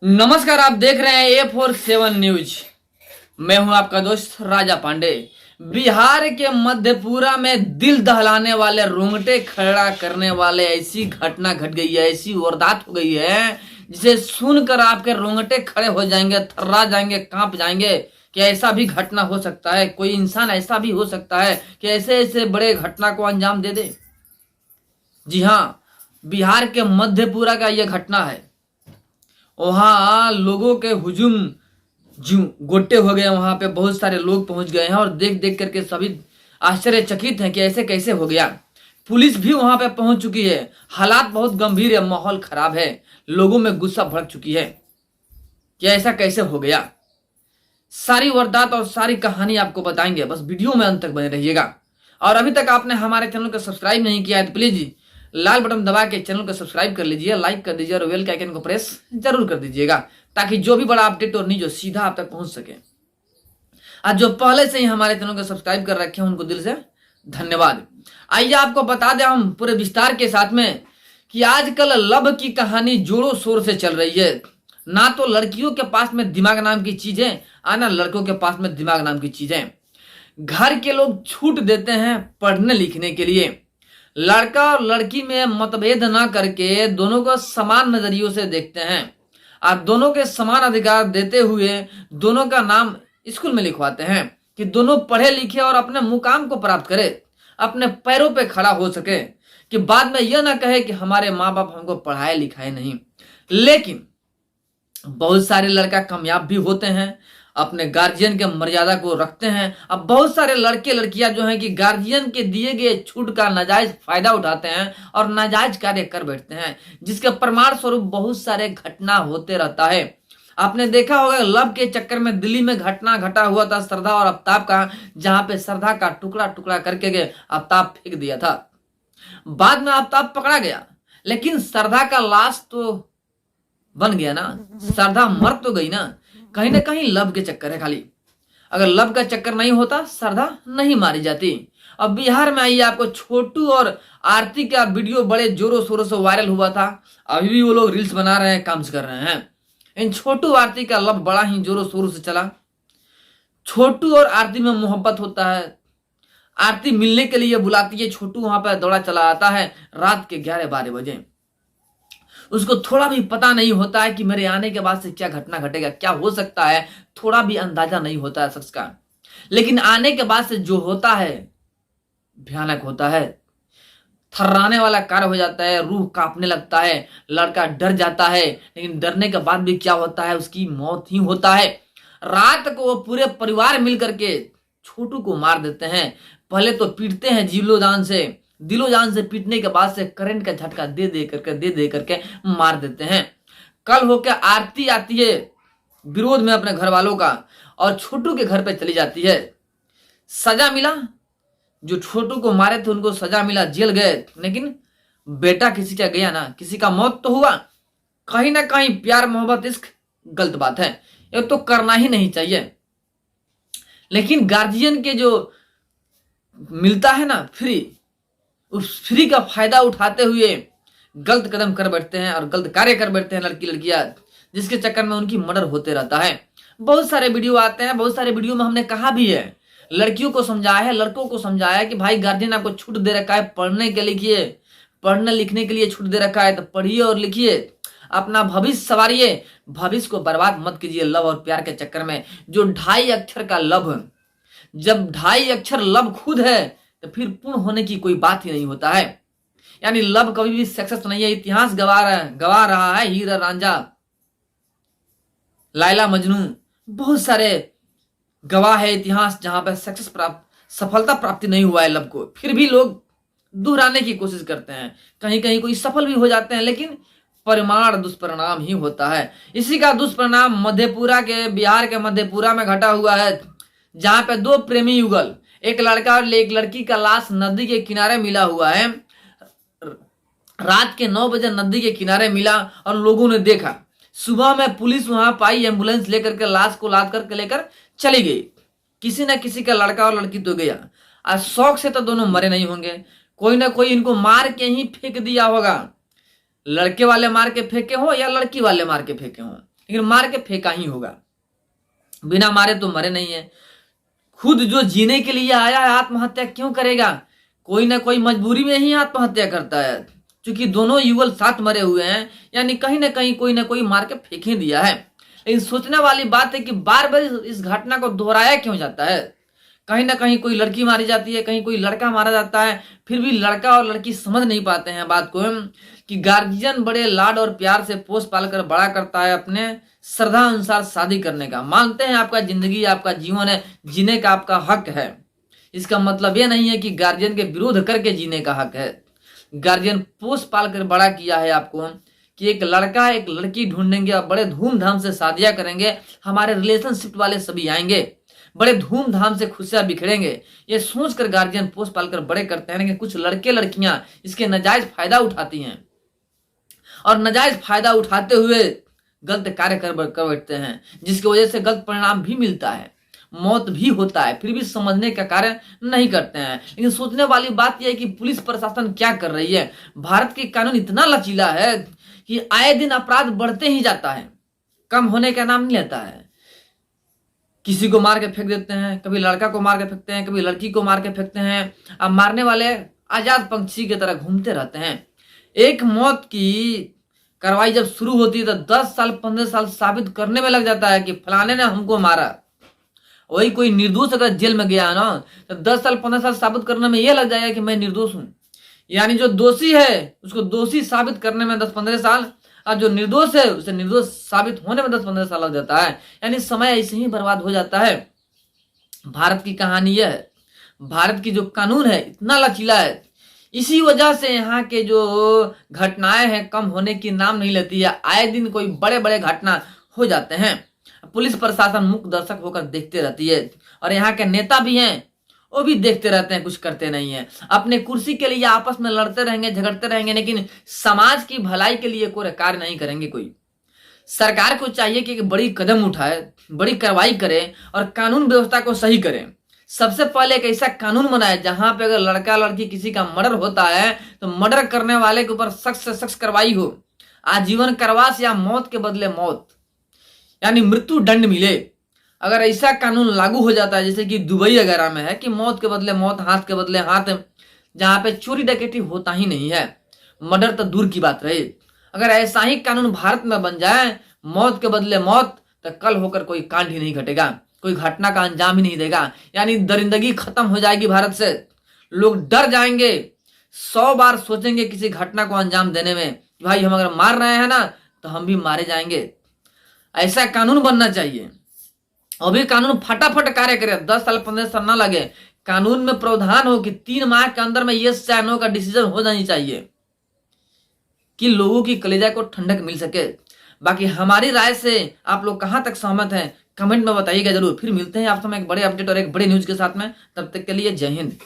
नमस्कार, आप देख रहे हैं A47 न्यूज। मैं हूं आपका दोस्त राजा पांडे। बिहार के मधेपुरा में दिल दहलाने वाले, रोंगटे खड़ा करने वाले ऐसी घटना घट गई है, ऐसी वारदात हो गई है जिसे सुनकर आपके रोंगटे खड़े हो जाएंगे, थर्रा जाएंगे, कांप जाएंगे कि ऐसा भी घटना हो सकता है। कोई इंसान ऐसा भी हो सकता है कि ऐसे ऐसे बड़े घटना को अंजाम दे दे। जी हाँ, बिहार के मधेपुरा का यह घटना है। वहां लोगों के हुजूम जू गोटे हो गए। वहां पे बहुत सारे लोग पहुंच गए हैं और देख देख करके सभी आश्चर्यचकित हैं कि ऐसे कैसे हो गया। पुलिस भी वहां पे पहुंच चुकी है। हालात बहुत गंभीर है, माहौल खराब है, लोगों में गुस्सा भड़क चुकी है कि ऐसा कैसे हो गया। सारी वारदात और सारी कहानी आपको बताएंगे, बस वीडियो में अंत तक बने रहिएगा। और अभी तक आपने हमारे चैनल को सब्सक्राइब नहीं किया है तो प्लीज लाल बटन दबा के चैनल को सब्सक्राइब कर लीजिए, लाइक कर दीजिए और बेल के आइकन को प्रेस जरूर कर दीजिएगा ताकि जो भी बड़ा अपडेट और न्यूज हो सीधा आप तक पहुंच सके। आज जो पहले से ही हमारे चैनल को सब्सक्राइब कर रखे हैं उनको दिल से धन्यवाद। आइए आपको बता दें हम पूरे विस्तार के साथ में कि आजकल लव की कहानी जोरों शोर से चल रही है। ना तो लड़कियों के पास में दिमाग नाम की चीजें और ना लड़कों के पास में दिमाग नाम की चीजें। घर के लोग छूट देते हैं पढ़ने लिखने के लिए। लड़का और लड़की में मतभेद ना करके दोनों को समान नजरियों से देखते हैं। आप दोनों के समान अधिकार देते हुए दोनों का नाम स्कूल में लिखवाते हैं कि दोनों पढ़े लिखे और अपने मुकाम को प्राप्त करे, अपने पैरों पे खड़ा हो सके, कि बाद में यह ना कहे कि हमारे माँ बाप हमको पढ़ाए लिखाए नहीं। लेकिन बहुत सारे लड़का कामयाब भी होते हैं, अपने गार्जियन के मर्यादा को रखते हैं। अब बहुत सारे लड़के लड़कियां जो हैं कि गार्जियन के दिए गए छूट का नाजायज फायदा उठाते हैं और नाजायज कार्य कर बैठते हैं, जिसके प्रमाण स्वरूप बहुत सारे घटना होते रहता है। आपने देखा होगा लव के चक्कर में दिल्ली में घटना घटा हुआ था श्रद्धा और आफ्ताब का, जहां पे श्रद्धा का टुकड़ा टुकड़ा करके गए आफ्ताब फेंक दिया था। बाद में आफ्ताब पकड़ा गया, लेकिन श्रद्धा का लाश तो बन गया ना, श्रद्धा मर तो गई ना। कहीं ना कहीं लव के चक्कर है खाली। अगर लव का चक्कर नहीं होता श्रद्धा नहीं मारी जाती। अब बिहार में आइए, आपको छोटू और आरती का वीडियो बड़े जोरों शोरों से वायरल हुआ था। अभी भी वो लोग रील्स बना रहे हैं, काम कर रहे हैं। इन छोटू आरती का लव बड़ा ही जोरों शोरों से चला। छोटू और आरती में मोहब्बत होता है। आरती मिलने के लिए बुलाती है, छोटू वहां पर दौड़ा चला आता है रात के 11-12 बजे। उसको थोड़ा भी पता नहीं होता है कि मेरे आने के बाद से क्या घटना घटेगा, क्या हो सकता है, थोड़ा भी अंदाजा नहीं होता है शख्स का। लेकिन आने के बाद से जो होता है भयानक होता है, थर्राने वाला कार्य हो जाता है, रूह कांपने लगता है, लड़का डर जाता है। लेकिन डरने के बाद भी क्या होता है, उसकी मौत ही होता है। रात को वो पूरे परिवार मिल करके छोटू को मार देते हैं। पहले तो पीटते हैं दिलो जान से पीटने के बाद से करंट का झटका दे दे करके मार देते हैं। कल होकर आरती आती है विरोध में अपने घर वालों का और छोटू के घर पे चली जाती है। सजा मिला, जो छोटू को मारे थे उनको सजा मिला, जेल गए। लेकिन बेटा किसी का गया ना, किसी का मौत तो हुआ। कहीं ना कहीं प्यार मोहब्बत इश्क गलत बात है, ये तो करना ही नहीं चाहिए। लेकिन गार्जियन के जो मिलता है ना फ्री, उस फ्री का फायदा उठाते हुए गलत कदम कर बैठते हैं और गलत कार्य कर बैठते हैं लड़की लड़कियां, जिसके चक्कर में उनकी मर्डर होते रहता है। बहुत सारे वीडियो आते हैं, बहुत सारे वीडियो में हमने कहा भी है, लड़कियों को समझाया है, लड़कों को समझाया है कि भाई गार्जियन आपको छूट दे रखा है पढ़ने के लिए, पढ़ने लिखने के लिए छूट दे रखा है तो पढ़िए और लिखिए, अपना भविष्य संवारिए, भविष्य को बर्बाद मत कीजिए लव और प्यार के चक्कर में। जो 2.5 अक्षर का लव, जब 2.5 अक्षर लव खुद है तो फिर पूर्ण होने की कोई बात ही नहीं होता है। यानी लव कभी भी सक्सेस नहीं है। इतिहास गवा रहा है, हीरा रांझा, लायला मजनू, बहुत सारे गवाह है इतिहास जहां पर सफलता प्राप्ति नहीं हुआ है लव को, फिर भी लोग दोहराने की कोशिश करते हैं। कहीं कहीं कोई सफल भी हो जाते हैं, लेकिन परिमाण दुष्परिणाम ही होता है। इसी का दुष्परिणाम मधेपुरा के, बिहार के मधेपुरा में घटा हुआ है, जहां पे 2 प्रेमी युगल, एक लड़का और एक लड़की का लाश नदी के किनारे मिला हुआ है। रात के 9 बजे नदी के किनारे मिला और लोगों ने देखा। सुबह में पुलिस वहां पाई, एम्बुलेंस लेकर के लाश को लाद करके लेकर चली गई। किसी ना किसी का लड़का और लड़की तो गया। आज शौक से तो दोनों मरे नहीं होंगे, कोई ना कोई इनको मार के ही फेंक दिया होगा। लड़के वाले मार के फेंके हो या लड़की वाले मार के फेंके हो, लेकिन मार के फेंका ही होगा। बिना मारे तो मरे नहीं है। खुद जो जीने के लिए आया है आत्महत्या क्यों करेगा? कोई ना कोई मजबूरी में ही आत्महत्या करता है। क्योंकि दोनों युगल साथ मरे हुए हैं, यानी कहीं ना कहीं कोई ना कोई मार के फेंक ही दिया है। लेकिन सोचने वाली बात है कि बार बार इस घटना को दोहराया क्यों जाता है? कहीं ना कहीं कोई लड़की मारी जाती है, कहीं कोई लड़का मारा जाता है, फिर भी लड़का और लड़की समझ नहीं पाते हैं बात को कि गार्जियन बड़े लाड और प्यार से पोस पाल कर बड़ा करता है, अपने श्रद्धा अनुसार शादी करने का। मानते हैं आपका जिंदगी, आपका जीवन है, जीने का आपका हक है। इसका मतलब यह नहीं है कि गार्जियन के विरोध करके जीने का हक है। गार्जियन पोस पाल कर बड़ा किया है आपको कि एक लड़का एक लड़की ढूंढेंगे और बड़े धूमधाम से शादियां करेंगे, हमारे रिलेशनशिप वाले सभी आएंगे, बड़े धूमधाम से खुशियां बिखरेंगे। ये सोचकर गार्जियन पोस पाल कर बड़े करते हैं। लेकिन कुछ लड़के लड़कियां इसके नाजायज फायदा उठाती हैं और नाजायज फायदा उठाते हुए गलत कार्य कर बैठते हैं, जिसकी वजह से गलत परिणाम भी मिलता है, मौत भी होता है, फिर भी समझने का कार्य नहीं करते हैं। लेकिन सोचने वाली बात यह है कि पुलिस प्रशासन क्या कर रही है। भारत के कानून इतना लचीला है कि आए दिन अपराध बढ़ते ही जाता है, कम होने का नाम नहीं लेता है। किसी को मार के फेंक देते हैं, कभी लड़का को मार के फेंकते हैं, कभी लड़की को मार के फेंकते हैं। अब मारने वाले आजाद पंछी की तरह घूमते रहते हैं। एक मौत की कार्रवाई जब शुरू होती है तो 10 साल 15 साल साबित करने में लग जाता है कि फलाने ने हमको मारा। वही कोई निर्दोष अगर जेल में गया ना तो 10 साल 15 साल साबित करने में यह लग जाएगा कि मैं निर्दोष हूं। यानी जो दोषी है उसको दोषी साबित करने में 10-15 साल, और जो निर्दोष है उसे निर्दोष साबित होने में 10-15 साल लग जाता है। यानी समय ऐसे ही बर्बाद हो जाता है। भारत की कहानी यह है, भारत की जो कानून है इतना लचीला है, इसी वजह से यहाँ के जो घटनाएं हैं कम होने की नाम नहीं लेती है। आए दिन कोई बड़े बड़े घटना हो जाते हैं। पुलिस प्रशासन मूक दर्शक होकर देखते रहती है, और यहाँ के नेता भी हैं वो भी देखते रहते हैं, कुछ करते नहीं है। अपने कुर्सी के लिए आपस में लड़ते रहेंगे, झगड़ते रहेंगे, लेकिन समाज की भलाई के लिए कोई कार्य नहीं करेंगे। कोई सरकार को चाहिए कि एक बड़ी कदम उठाए, बड़ी कार्रवाई करे और कानून व्यवस्था को सही करे। सबसे पहले एक ऐसा कानून बनाए जहां पे अगर लड़का लड़की किसी का मर्डर होता है तो मर्डर करने वाले के ऊपर सख्त से सख्त कार्रवाई हो, आजीवन कारावास या मौत के बदले मौत, यानी मृत्यु दंड मिले। अगर ऐसा कानून लागू हो जाता है जैसे कि दुबई वगैरह में है कि मौत के बदले मौत, हाथ के बदले हाथ, जहां पे चोरी डकैती होता ही नहीं है, मर्डर तो दूर की बात रहे, अगर ऐसा ही कानून भारत में बन जाए, मौत के बदले मौत, तो कल होकर कोई कांड ही नहीं घटेगा, कोई घटना का अंजाम ही नहीं देगा। यानी दरिंदगी खत्म हो जाएगी भारत से। लोग डर जाएंगे, 100 बार सोचेंगे किसी घटना को अंजाम देने में, भाई हम अगर मार रहे हैं ना तो हम भी मारे जाएंगे। ऐसा कानून बनना चाहिए। अभी कानून फटाफट कार्य करे, 10 साल 15 साल ना लगे। कानून में प्रावधान हो कि 3 माह के अंदर में यस या नो का डिसीजन हो जानी चाहिए कि लोगों की कलेजा को ठंडक मिल सके। बाकी हमारी राय से आप लोग कहां तक सहमत हैं कमेंट में बताइएगा जरूर। फिर मिलते हैं आप समय एक बड़े अपडेट और एक बड़े न्यूज के साथ में, तब तक के लिए जय हिंद।